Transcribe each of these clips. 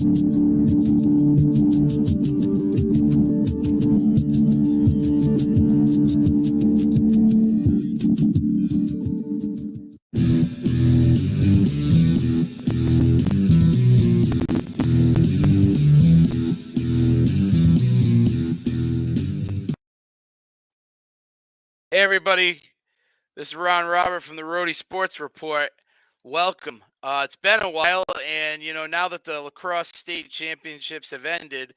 Hey everybody, this is Ron Robert from the Rhody Sports Report. Welcome. It's been a while, and now that the Lacrosse state championships have ended,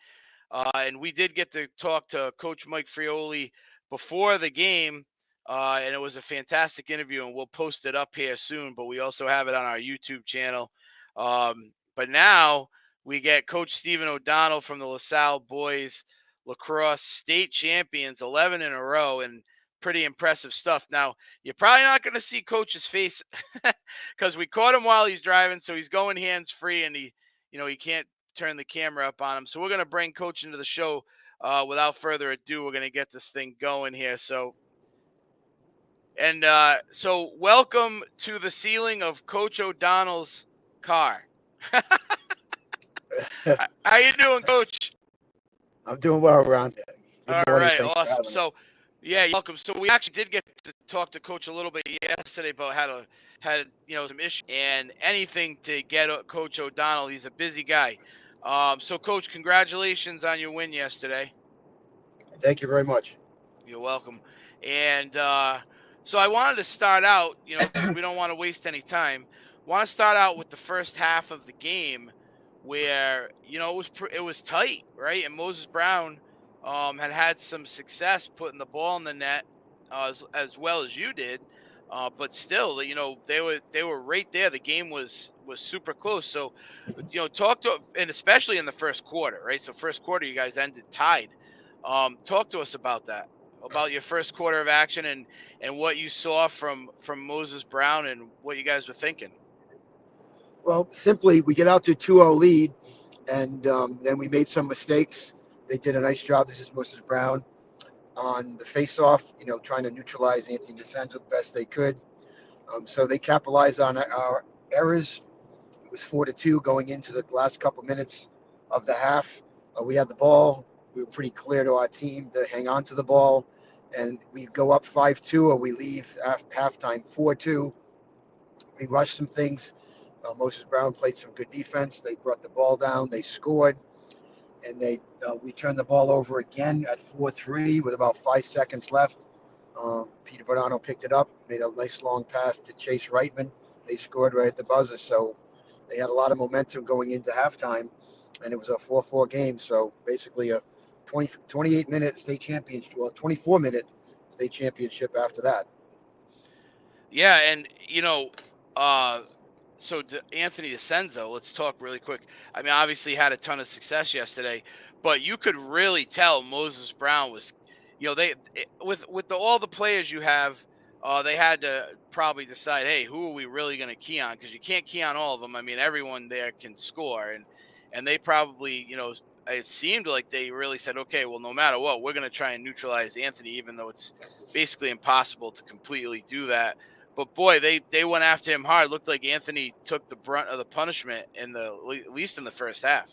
and we did get to talk to Coach Mike Frioli before the game, and it was a fantastic interview, and we'll post it up here soon. But we also have it on our YouTube channel. But now we get Coach Stephen O'Donnell from the LaSalle boys lacrosse state champions, 11 in a row, and pretty impressive stuff. Now, you're probably not going to see Coach's face because we caught him while he's driving, so he's going hands-free, and he can't turn the camera up on him. So we're going to bring Coach into the show. Without further ado, we're going to get this thing going here. So welcome to the ceiling of Coach O'Donnell's car. How you doing, Coach? I'm doing well, Ron. All right, awesome. So, yeah, welcome. So we actually did get to talk to Coach a little bit yesterday about how some issues and anything to get Coach O'Donnell. He's a busy guy. So, Coach, congratulations on your win yesterday. Thank you very much. You're welcome. And so I wanted to start out, because we don't want to waste any time. Want to start out with the first half of the game, where it was tight, right? And Moses Brown had some success putting the ball in the net, as well as you did. But still, they were right there. The game was super close. So, talk to, and especially in the first quarter, right? So first quarter, you guys ended tied. Talk to us about that, about your first quarter of action and what you saw from Moses Brown and what you guys were thinking. Well, simply, we get out to 2-0 lead, and then we made some mistakes. They did a nice job. This is Moses Brown on the face-off, trying to neutralize Anthony D'amico the best they could. So they capitalized on our errors. It was 4-2 going into the last couple minutes of the half. We had the ball. We were pretty clear to our team to hang on to the ball, and we go up 5-2, or we leave after halftime 4-2. We rushed some things. Moses Brown played some good defense. They brought the ball down. They scored, and we turned the ball over again at 4-3 with about 5 seconds left. Peter Bernardo picked it up, made a nice long pass to Chase Reitman. They scored right at the buzzer, so they had a lot of momentum going into halftime, and it was a 4-4 game. So basically a 28-minute state championship, 24-minute state championship after that. Yeah, and so Anthony D'amico, let's talk really quick. I mean, obviously he had a ton of success yesterday, but you could really tell Moses Brown was, with all the players you have, they had to probably decide, hey, who are we really going to key on? Because you can't key on all of them. I mean, everyone there can score, and they probably, it seemed like they really said, okay, well, no matter what, we're going to try and neutralize Anthony, even though it's basically impossible to completely do that. But boy, they went after him hard. Looked like Anthony took the brunt of the punishment at least in the first half.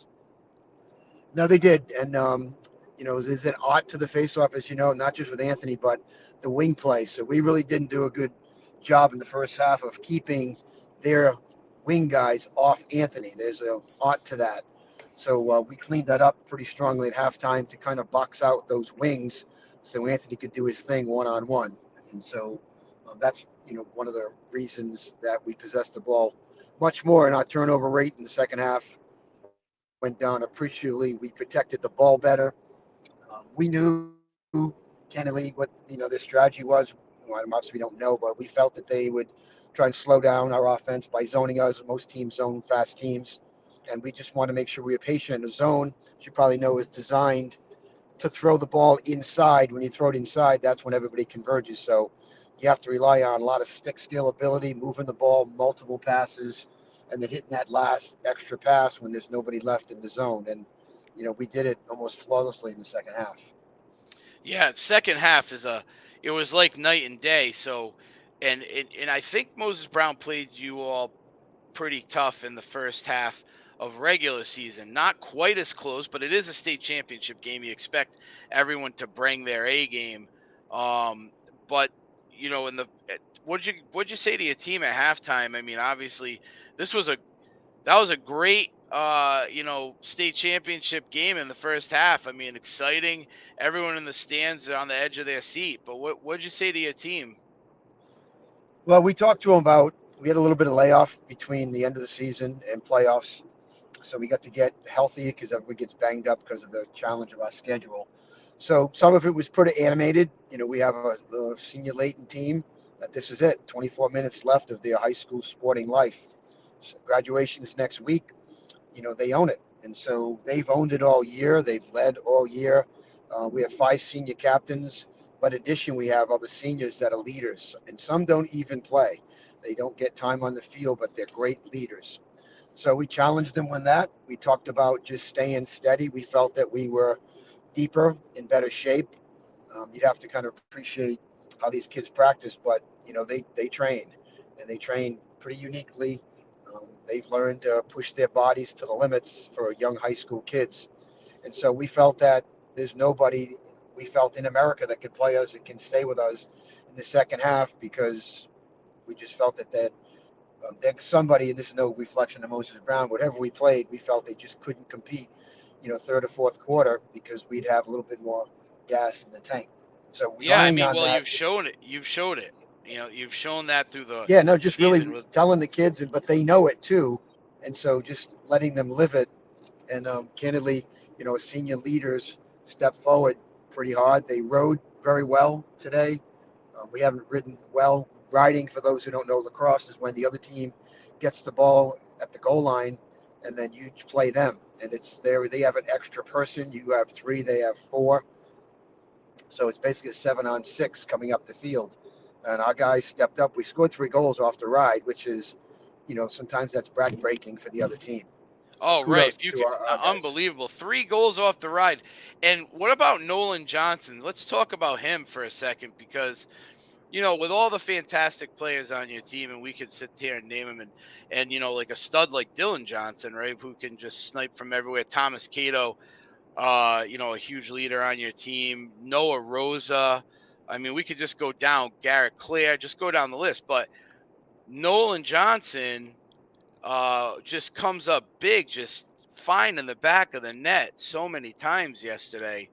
No, they did, and there's an art to the faceoff, as you know, not just with Anthony, but the wing play. So we really didn't do a good job in the first half of keeping their wing guys off Anthony. There's an art to that. So we cleaned that up pretty strongly at halftime to kind of box out those wings, so Anthony could do his thing one-on-one. And so that's one of the reasons that we possessed the ball much more, and our turnover rate in the second half went down appreciably. We protected the ball better. We knew candidly what their strategy was. Obviously we don't know, but we felt that they would try and slow down our offense by zoning us. Most teams zone fast teams, and we just want to make sure we were patient in the zone. As you probably know, is designed to throw the ball inside. When you throw it inside, that's when everybody converges. So you have to rely on a lot of stick skill ability, moving the ball, multiple passes, and then hitting that last extra pass when there's nobody left in the zone. And, we did it almost flawlessly in the second half. Yeah, second half it was like night and day. So, and I think Moses Brown played you all pretty tough in the first half. of regular season. Not quite as close, but it is a state championship game. You expect everyone to bring their A game. But in the what'd you say to your team at halftime? I mean, obviously, this was a that was a great state championship game in the first half. I mean, exciting. Everyone in the stands are on the edge of their seat. But what'd you say to your team? Well, we talked to them about we had a little bit of layoff between the end of the season and playoffs, so we got to get healthy because everybody gets banged up because of the challenge of our schedule. So some of it was pretty animated. We have a senior Layton team that this is it. 24 minutes left of their high school sporting life. So graduation is next week. They own it. And so they've owned it all year. They've led all year. We have 5 senior captains, but in addition, we have other seniors that are leaders, and some don't even play. They don't get time on the field, but they're great leaders. So we challenged them on that. We talked about just staying steady. We felt that we were deeper, in better shape. You'd have to kind of appreciate how these kids practice, but they train, and they train pretty uniquely. They've learned to push their bodies to the limits for young high school kids, and so we felt that there's nobody we felt in America that could play us and can stay with us in the second half because we just felt that somebody, and this is no reflection of Moses Brown, whatever we played, we felt they just couldn't compete, third or fourth quarter because we'd have a little bit more gas in the tank. So Yeah, I relying mean, on well, that, you've shown it. You've showed it. You've shown that through the yeah, no, just really season with. telling the kids, but they know it too. And so just letting them live it. And candidly, senior leaders step forward pretty hard. They rode very well today. We haven't ridden well. Riding, for those who don't know lacrosse, is when the other team gets the ball at the goal line and then you play them. And it's there. They have an extra person. You have 3, they have 4. So it's basically a 7-on-6 coming up the field. And our guys stepped up. We scored 3 goals off the ride, which is, sometimes that's backbreaking for the other team. So Oh, right. kudos If you to could, our guys. unbelievable. 3 goals off the ride. And what about Nolan Johnson? Let's talk about him for a second because with all the fantastic players on your team, and we could sit here and name them, and like a stud like Dylan Johnson, right, who can just snipe from everywhere. Thomas Cato, a huge leader on your team. Noah Rosa. I mean, we could just go down. Garrett Clare, just go down the list. But Nolan Johnson just comes up big, just fine in the back of the net so many times yesterday.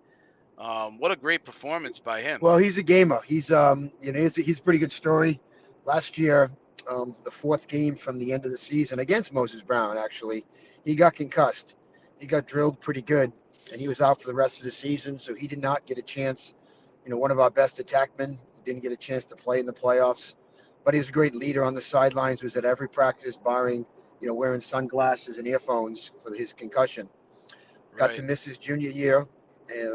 What a great performance by him. Well, he's a gamer. He's a pretty good story. Last year, the 4th game from the end of the season against Moses Brown, actually, he got concussed. He got drilled pretty good, and he was out for the rest of the season. So he did not get a chance. One of our best attackmen didn't get a chance to play in the playoffs, but he was a great leader on the sidelines. Was at every practice, barring wearing sunglasses and earphones for his concussion. Got to Right. miss his junior year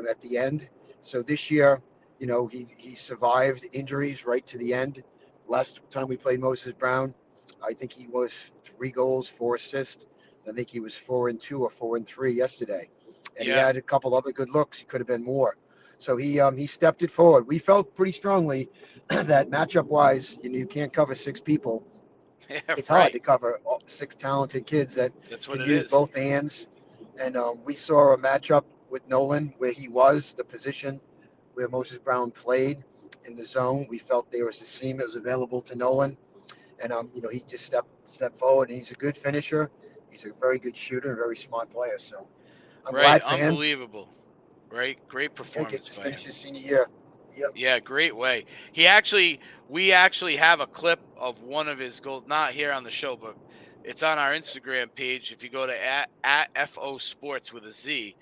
at the end. So this year, he survived injuries right to the end. Last time we played Moses Brown, I think he was 3 goals, 4 assists. I think he was 4-2 or 4-3 yesterday, and he Yeah. had a couple other good looks. He could have been more. So he stepped it forward. We felt pretty strongly that matchup wise, you can't cover 6 people. Yeah. It's hard Right. to cover 6 talented kids that That's what can it use is. both hands. And we saw a matchup with Nolan where he was the position where Moses Brown played in the zone. We felt there was a seam that was available to Nolan, and he just stepped forward. And he's a good finisher. He's a very good shooter, a very smart player. So I'm Right. glad for him. Unbelievable. Right. Great Yeah, gets performance to by finish him. his senior year. Yep. Yeah, great way. We actually have a clip of one of his goals, not here on the show, but it's on our Instagram page. If you go to at FO Sports with a Z,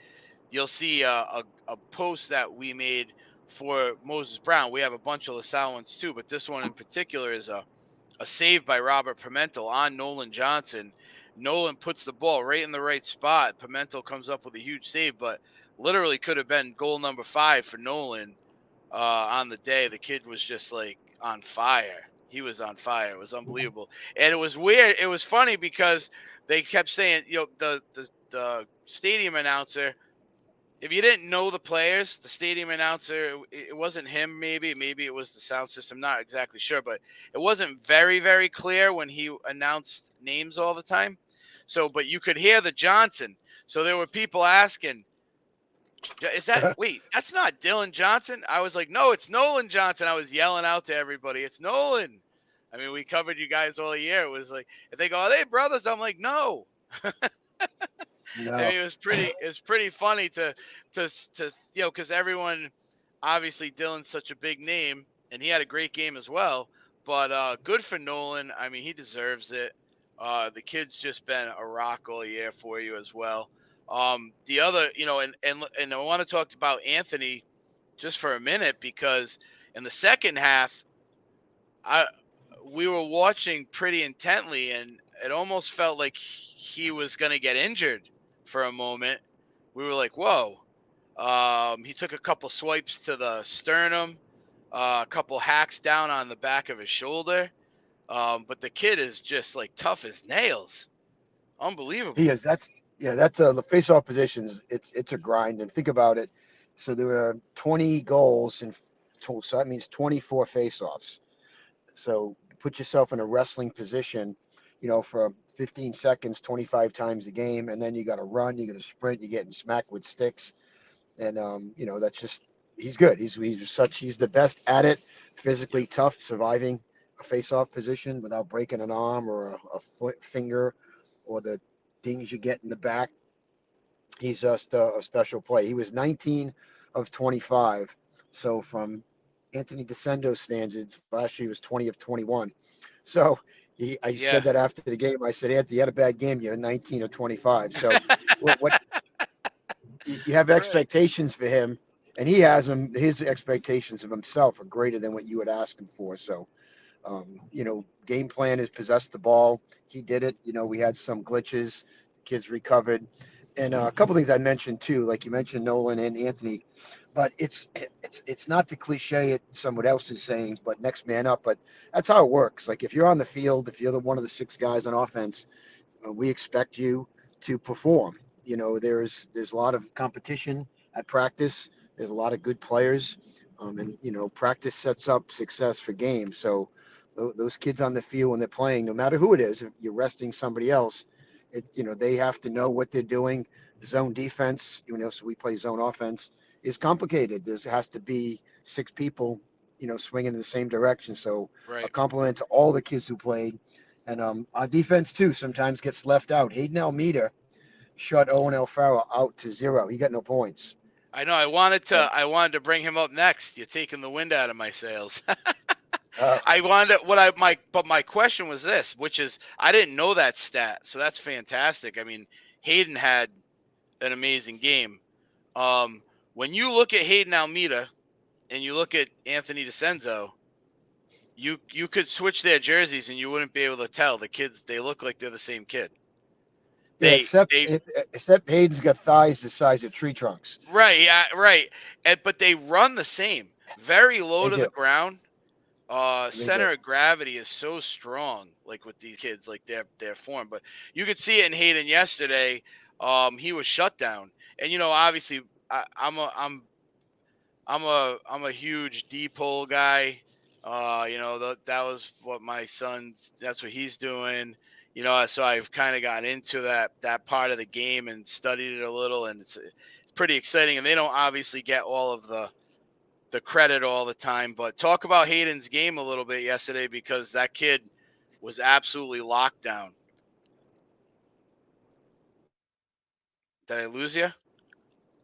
you'll see a post that we made for Moses Brown. We have a bunch of LaSalle ones too, but this one in particular is a save by Robert Pimentel on Nolan Johnson. Nolan puts the ball right in the right spot. Pimentel comes up with a huge save, but literally could have been goal number 5 for Nolan on the day. The kid was just like on fire. He was on fire. It was unbelievable. And it was weird. It was funny because they kept saying, the stadium announcer, if you didn't know the players, the stadium announcer, it wasn't him, maybe it was the sound system, not exactly sure, but it wasn't very, very clear when he announced names all the time. So, but you could hear the Johnson. So there were people asking, is that, wait, that's not Dylan Johnson? I was like, no, it's Nolan Johnson. I was yelling out to everybody, it's Nolan. I mean, we covered you guys all year. It was like, if they go, are they brothers? I'm like, no. I No. mean, it was pretty funny to because everyone, obviously Dylan's such a big name, and he had a great game as well. But good for Nolan. I mean, he deserves it. The kid's just been a rock all year for you as well. The other, and I want to talk about Anthony just for a minute, because in the second half, I we were watching pretty intently, and it almost felt like he was going to get injured for a moment. We were like, whoa. He took a couple swipes to the sternum, a couple hacks down on the back of his shoulder. But the kid is just like tough as nails. He Unbelievable. is. That's the face-off positions. It's a grind. And think about it. So there were 20 goals and so that means 24 face-offs. So put yourself in a wrestling position, for 15 seconds, 25 times a game, and then you got to run, you got to sprint, you're getting smacked with sticks, and that's just he's good. He's the best at it, physically tough, surviving a face-off position without breaking an arm or a foot, finger, or the dings you get in the back. He's just a special play. He was 19 of 25. So from Anthony DeSendo's standards, last year he was 20 of 21. So I said Yeah. that after the game. I said, Anthony, you had a bad game. You're 19 of 25. So what you have Right. expectations for him, and he has them. His expectations of himself are greater than what you would ask him for. So game plan is possess the ball. He did it. We had some glitches. Kids recovered. And a couple things I mentioned too, like you mentioned Nolan and Anthony, but it's not to cliche it someone else is saying, but next man up. But that's how it works. Like if you're on the field, if you're one of the six guys on offense, we expect you to perform. There's a lot of competition at practice. There's a lot of good players, and practice sets up success for games. So those kids on the field when they're playing, no matter who it is, if you're resting somebody else, they have to know what they're doing. Zone defense, so we play zone offense, is complicated. There has to be six people, swinging in the same direction. So a Right. compliment to all the kids who played. And our defense, too, sometimes gets left out. Hayden Almeida shut Owen Alfaro out to 0. He got no points. I know. I wanted to. So, I wanted to bring him up next. You're taking the wind out of my sails. uh, I wanted to, what I my but my question was this, which is I didn't know that stat, so that's fantastic. I mean, Hayden had an amazing game. Um, when you look at Hayden Almeida and you look at Anthony DeCenzo, you could switch their jerseys and you wouldn't be able to tell the kids. They look like they're the same kid. yeah, They except they except Hayden's got thighs the size of tree trunks. right, yeah, right, but they run the same. Very low They to the do. ground. They do. Center of gravity is so strong, like with these kids, like their form. But you could see it in Hayden yesterday. He was shut down, and obviously, I'm a huge deep hole guy. That was what my son's. That's what he's doing. So I've kind of gotten into that part of the game and studied it a little, and it's pretty exciting. And they don't obviously get all of the credit all the time. But talk about Hayden's game a little bit yesterday, because that kid was absolutely locked down. Did I lose you?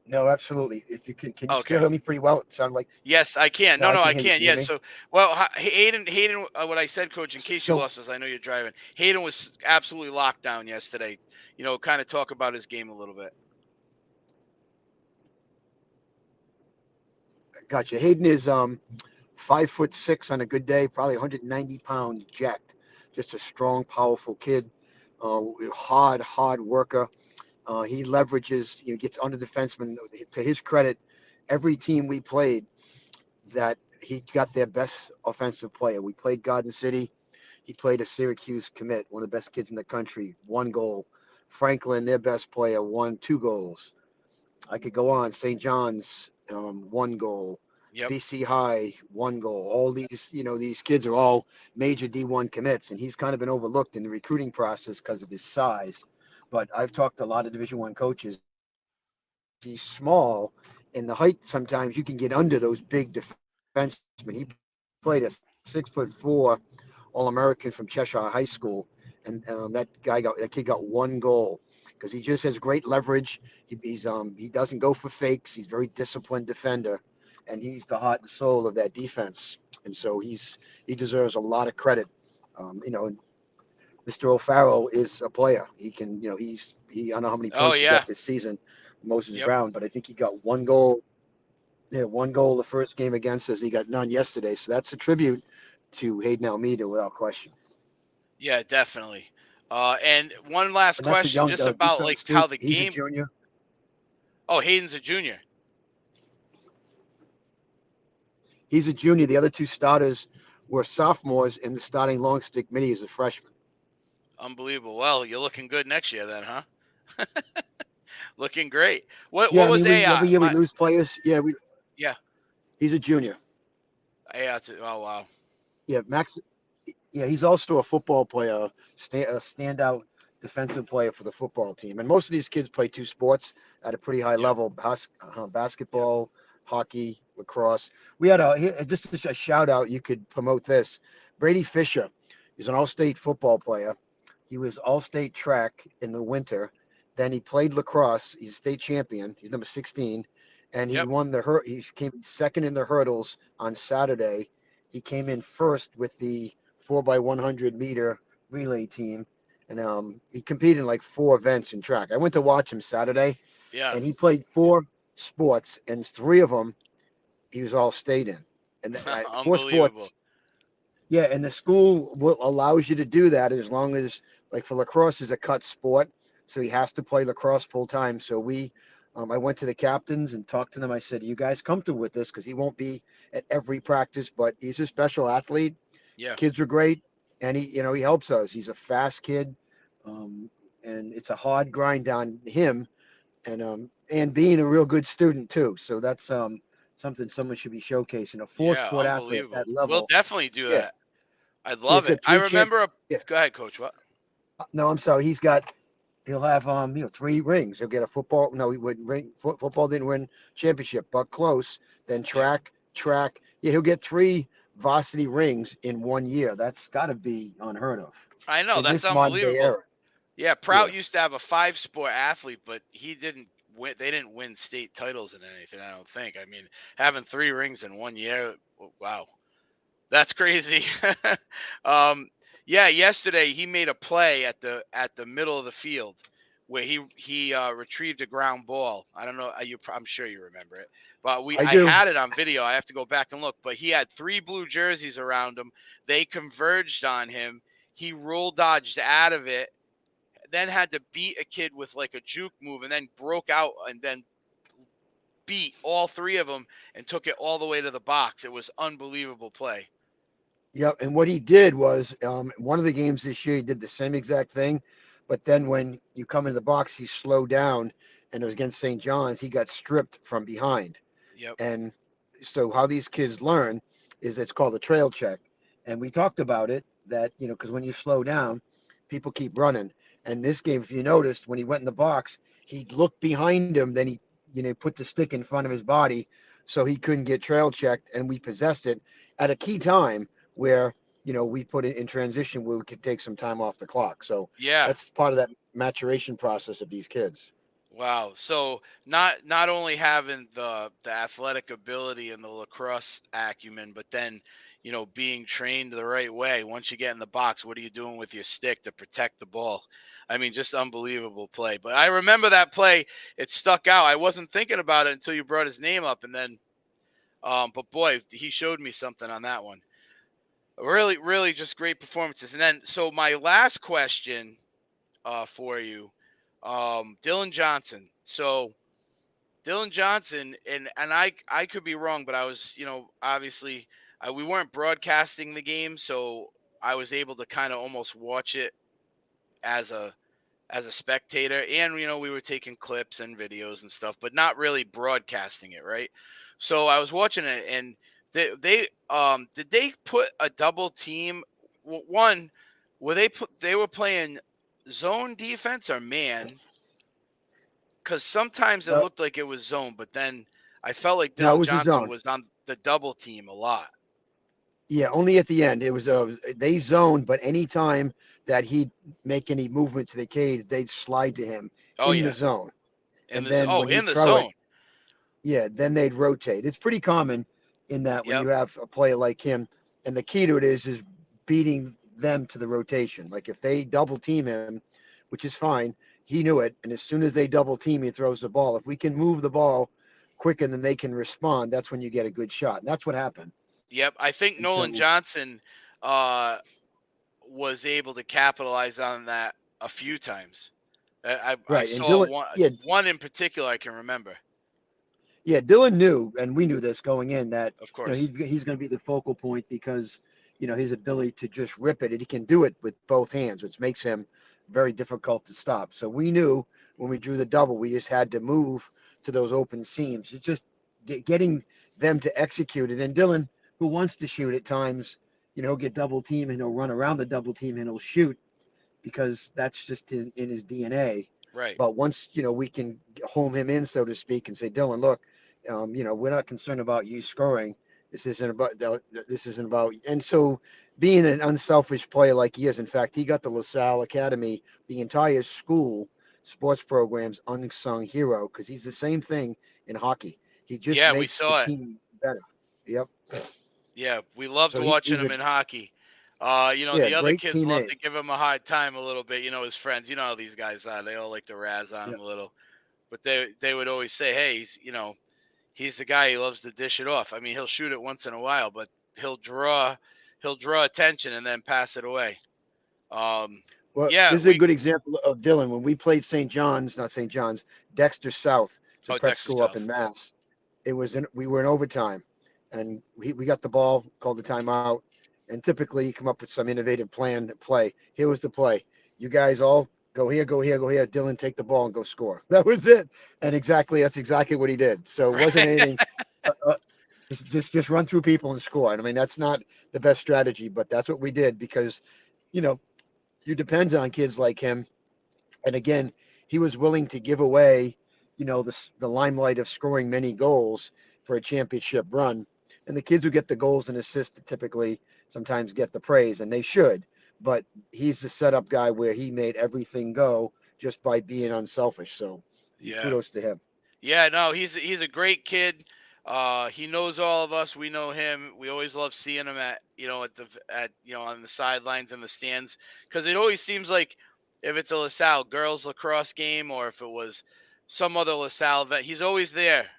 No, absolutely. If you can you still Okay. hear me pretty well? It sounded like Yes, I can. no, No, I no, can I hear you. can't. Can you Yeah. hear me? So, well, Hayden, what I said, Coach, in case you So lost us, I know you're driving. Hayden was absolutely locked down yesterday. Kind of talk about his game a little bit. gotcha. Hayden is 5'6" on a good day, probably 190 pounds jacked. Just a strong, powerful kid. Hard worker. He leverages, gets under defensemen. To his credit, every team we played that he got their best offensive player. We played Garden City. He played a Syracuse commit, one of the best kids in the country, 1 goal. Franklin, their best player, 2 goals. I could go on. St. John's, 1 goal. Yep. BC High, 1 goal. All these kids are all major D1 commits, and he's kind of been overlooked in the recruiting process because of his size. but I've talked to a lot of Division I coaches. He's small, and the height sometimes you can get under those big defensemen. He played a 6'4" All-American from Cheshire High School, and that kid got one goal because he just has great leverage. He doesn't go for fakes. He's a very disciplined defender, and he's the heart and soul of that defense. And so he deserves a lot of credit. Mr. O'Farrell is a player. He can, I don't know how many Oh points he yeah. got this season, Moses Yep. Brown, but I think he got one goal. Yeah, one goal the first game against us. He got none yesterday, so that's a tribute to Hayden Almeida without question. Yeah, definitely. And one last And that's a question, young just about like defense too. how the He's a game. junior. Oh, Hayden's a junior. He's a junior. The other two starters were sophomores, and the starting long stick mini is a freshman. Unbelievable. Well, you're looking good next year then, huh? Looking great. What Yeah, I was mean, we AI? every year we lose players. Yeah, Yeah, he's a junior. AI. Oh wow. Yeah, Max. Yeah, he's also a football player, a standout defensive player for the football team. And most of these kids play two sports at a pretty high Yep. level: Yep. basketball, hockey, lacrosse. We had just a shout out. You could promote this. Brady Fisher, he's an all-state football player. He was all-state track in the winter. Then he played lacrosse. He's state champion. He's number 16, and he Yep. won he came second in the hurdles on Saturday. He came in first with the 4x100 meter relay team, and he competed in like 4 events in track. I went to watch him Saturday, Yeah. and he played 4 sports, and 3 of them he was all state in, and 4 sports. Unbelievable. Yeah, and the school allows you to do that as long as, like, for lacrosse is a cut sport, so he has to play lacrosse full time. So I went to the captains and talked to them. I said, "Are you guys comfortable with this? Because he won't be at every practice, but he's a special athlete. Yeah. Kids are great, and he helps us. He's a fast kid, um, and it's a hard grind on him, and being a real good student too. So that's something someone should be showcasing. A four Yeah. sport athlete at Unbelievable. that We'll level. definitely do Yeah, that. I'd yeah, he's love it. got I three champ. remember a. Yeah, Go ahead, Coach. What? no, I'm sorry. He'll have 3 rings. He'll get a football. No, he wouldn't ring. Football didn't win championship, but close. Then Yep. track. Yeah, he'll get 3 varsity rings in one year. That's got to be unheard of I know in that's this modern day unbelievable. era. Yeah, Yeah. Prout used to have a 5 sport athlete, but he didn't win. They didn't win state titles in anything. I don't think. I mean, having 3 rings in one year. Wow. That's crazy. um, yeah, yesterday he made a play at the middle of the field where he retrieved a ground ball. I don't know. I'm sure you remember it, but I I do. had it on video. I have to go back and look. But he had 3 blue jerseys around him. They converged on him. He roll dodged out of it, then had to beat a kid with like a juke move, and then broke out and then beat all 3 of them and took it all the way to the box. It was unbelievable play. Yep. And what he did was, one of the games this year, he did the same exact thing. But then when you come into the box, he slowed down, and it was against St. John's. He got stripped from behind. Yep. And so how these kids learn is it's called a trail check. And we talked about it that, because when you slow down, people keep running. And this game, if you noticed, when he went in the box, he looked behind him, then he, put the stick in front of his body so he couldn't get trail checked. And we possessed it at a key time where, we put it in transition where we could take some time off the clock. So Yeah. that's part of that maturation process of these kids. Wow. So not only having the athletic ability and the lacrosse acumen, but then being trained the right way. Once you get in the box, what are you doing with your stick to protect the ball? I mean, just unbelievable play. But I remember that play. It stuck out. I wasn't thinking about it until you brought his name up, and then, but boy, he showed me something on that one. Really, really, just great performances. And then, so my last question for you, Dylan Johnson. So Dylan Johnson, and I could be wrong, but I was, obviously, we weren't broadcasting the game, so I was able to kind of almost watch it as a spectator, and we were taking clips and videos and stuff, but not really broadcasting it, right? So I was watching it, and they did they put a double team? One, were they were playing zone defense or man? Because sometimes it Uh, looked like it was zone, but then I felt like no, it Dylan was a Johnson zone. was on the double team a lot. Yeah, only at the end. It was they zoned, but anytime that he'd make any movement to the cage, they'd slide to him Oh in the yeah, zone. in And the then when in he'd the throw it, zone. yeah, then they'd rotate. It's pretty common in that when Yep, you have a player like him, and the key to it is beating them to the rotation. Like if they double team him, which is fine, he knew it, and as soon as they double team, he throws the ball. If we can move the ball quicker than they can respond, that's when you get a good shot. And that's what happened. yep. I think And Nolan so, Johnson uh, was able to capitalize on that a few times. I right, and saw Dylan, one yeah, one in particular I can remember. yeah, Dylan knew, and we knew this going in that Of course. he's going to be the focal point because his ability to just rip it, and he can do it with both hands, which makes him very difficult to stop. So we knew when we drew the double, we just had to move to those open seams. It's just getting them to execute it. And Dylan, who wants to shoot at times, he'll get double team and he'll run around the double team and he'll shoot because that's just in his DNA. Right. But once we can home him in, so to speak, and say, Dylan, look, we're not concerned about you scoring. This isn't about. And so, being an unselfish player like he is, in fact, he got the LaSalle Academy, the entire school sports program's unsung hero because he's the same thing in hockey. He just Yeah, we makes the saw it. team better. Yep. Yeah, we loved So watching he's him a in hockey. yeah, The other great kids love teammate. to give him a hard time a little bit. His friends. How these guys are. They all like to razz on him Yep. a little. But they would always say, "Hey, he's the guy. He loves to dish it off. I mean, he'll shoot it once in a while, but he'll draw he'll draw attention and then pass it away." Um, Well, yeah, this is a good example of Dylan. When we played St. John's, not St. John's, Dexter South, it's a oh, prep Dexter school up in South. Mass. We were in overtime, and we got the ball, called the timeout, and typically you come up with some innovative plan to play. Here was the play: you guys all go here, go here, go here. Dylan, take the ball and go score. That was it, and that's exactly what he did. So it wasn't Right. anything. Just run through people and score. And I mean, that's not the best strategy, but that's what we did because you know you depend on kids like him. And again, he was willing to give away, the limelight of scoring many goals for a championship run. And the kids who get the goals and assists typically sometimes get the praise, and they should. But he's the setup guy where he made everything go just by being unselfish. So Yeah. kudos to him. Yeah, no, he's a great kid. He knows all of us. We know him. We always love seeing him at on the sidelines and the stands because it always seems like if it's a LaSalle girls lacrosse game or if it was some other LaSalle event, he's always there.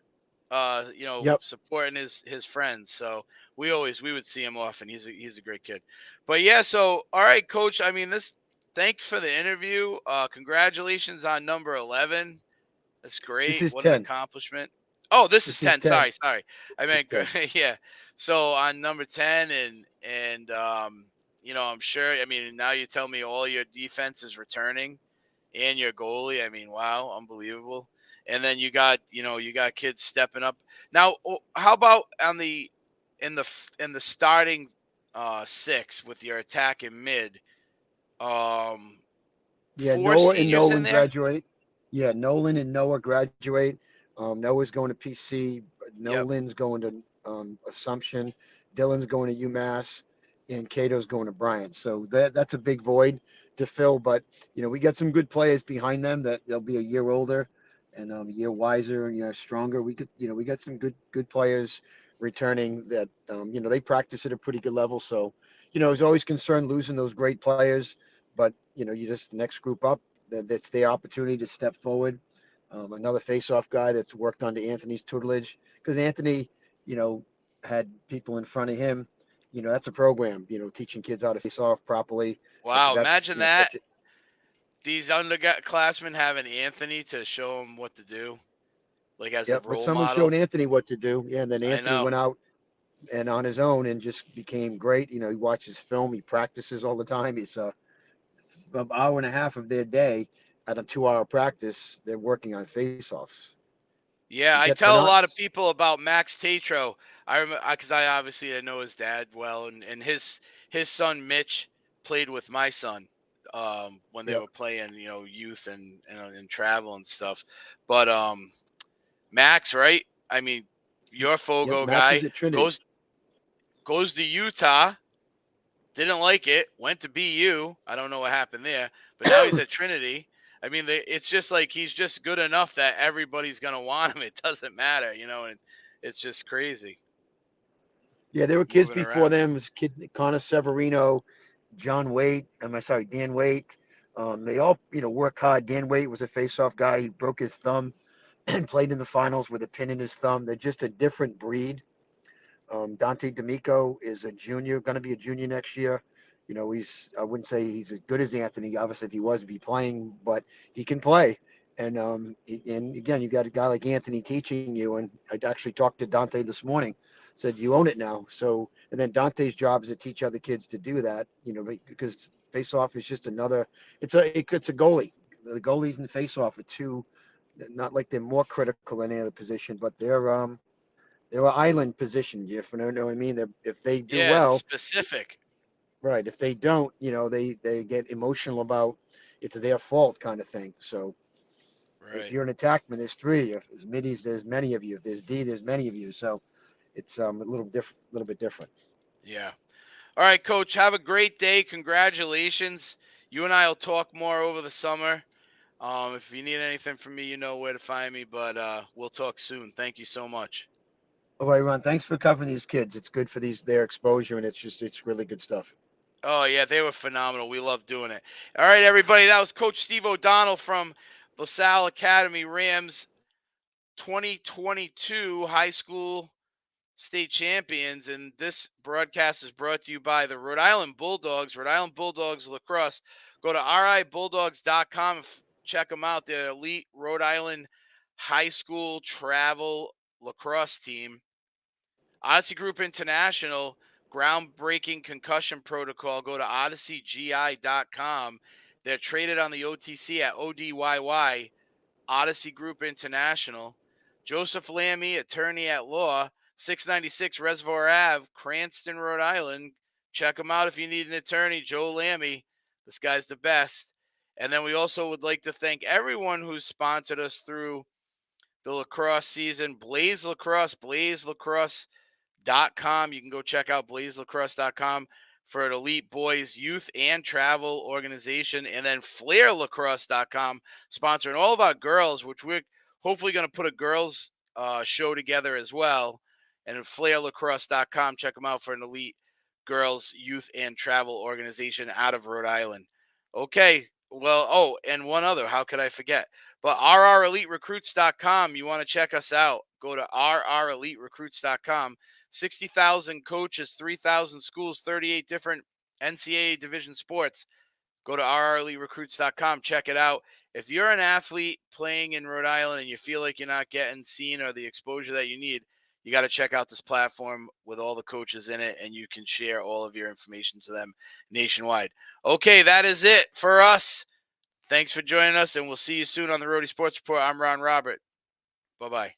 Yep. Supporting his friends. So we would see him often. He's a great kid. But yeah, so all right, coach. I mean, thanks for the interview. Congratulations on number 11. That's This great. is What an 10. accomplishment. Oh, this is This is 10. 10. Sorry. I This is meant 10. yeah. So on number 10 and I'm sure I mean now you tell me all your defense is returning and your goalie. I mean, wow, unbelievable. And then you got kids stepping up. Now, how about in the starting six with your attack and mid? Um Yeah, Four Noah and seniors in Nolan there? graduate. Yeah, Nolan and Noah graduate. Noah's going to PC. Yep. Nolan's going to Assumption. Dylan's going to UMass, and Cato's going to Bryant. So that's a big void to fill. But we got some good players behind them that they'll be a year older and a year wiser and stronger. We got some good players returning that they practice at a pretty good level. So I was always concerned losing those great players, but you just the next group up that's their opportunity to step forward. Another face-off guy that's worked under Anthony's tutelage because Anthony, you know, had people in front of him. That's a program. Teaching kids how to face off properly. Wow, That's imagine that. such a These underclassmen having Anthony to show them what to do, like as a yep. But role someone showed model. Anthony what to do. Yeah, and then I Anthony know. went out and on his own and just became great. He watches film. He practices all the time. He's an hour and a half of their day at a 2-hour practice. They're working on face-offs. Yeah, You I get tell a lot of bananas. people about Max Tatro. I remember because I know his dad well, and his son Mitch played with my son. when they Yep. were playing, youth and travel and stuff. But Max, right? I mean, your Yep. Fogo Max is guy at Trinity. goes to Utah. Didn't like it. Went to BU. I don't know what happened there, but now he's at Trinity. I mean, it's just like he's just good enough that everybody's gonna want him. It doesn't matter, and it's just crazy. Yeah, there were kids Moving before around. them. This kid Connor Severino, John Waite. Dan Waite. They all, work hard. Dan Waite was a face-off guy. He broke his thumb and played in the finals with a pin in his thumb. They're just a different breed. Dante D'Amico is a junior, going to be a junior next year. I wouldn't say he's as good as Anthony. Obviously, if he was, he'd be playing, but he can play. And again, you got a guy like Anthony teaching you. And I actually talked to Dante this morning. Said you own it now. So, and then Dante's job is to teach other kids to do that. Because face-off is just another. It's a goalie. The goalies and the face-off are two. Not like they're more critical than any other position, but they're an island position. You know what I mean? If they do Yeah, well, specific. right. If they don't, they get emotional about it's their fault kind of thing. So if Right. you're an attackman, there's three. If there's middies, there's many of you. If there's D, there's many of you. So it's a little bit different. Yeah. All right, Coach. Have a great day. Congratulations. You and I will talk more over the summer. If you need anything from me, you know where to find me. But we'll talk soon. Thank you so much. All right, Ron. Thanks for covering these kids. It's good for their exposure, and it's really good stuff. Oh, yeah, they were phenomenal. We love doing it. All right, everybody. That was Coach Steve O'Donnell from LaSalle Academy Rams 2022 high school state champions. And this broadcast is brought to you by the Rhode Island Bulldogs Lacrosse. Go to ribulldogs.com and check them out. They're elite Rhode Island high school travel lacrosse team. Odyssey Group International, groundbreaking concussion protocol. Go to odysseygi.com. They're traded on the OTC at ODYY, Odyssey Group International. Joseph Lammy, attorney at law, 696 Reservoir Ave, Cranston, Rhode Island. Check him out if you need an attorney. Joe Lammy, this guy's the best. And then we also would like to thank everyone who's sponsored us through the lacrosse season. Blaze Lacrosse, blazelacrosse.com. You can go check out blazelacrosse.com for an elite boys youth and travel organization. And then flairlacrosse.com, sponsoring all of our girls, which we're hopefully going to put a girls show together as well. And flairlacrosse.com, check them out for an elite girls youth and travel organization out of Rhode Island. Okay. Well, and one other, how could I forget? But rreliterecruits.com, you want to check us out. Go to rreliterecruits.com. 60,000 coaches, 3,000 schools, 38 different NCAA division sports. Go to rreliterecruits.com. Check it out. If you're an athlete playing in Rhode Island and you feel like you're not getting seen or the exposure that you need, you got to check out this platform with all the coaches in it, and you can share all of your information to them nationwide. Okay, that is it for us. Thanks for joining us, and we'll see you soon on the Rhody Sports Report. I'm Ron Robert. Bye-bye.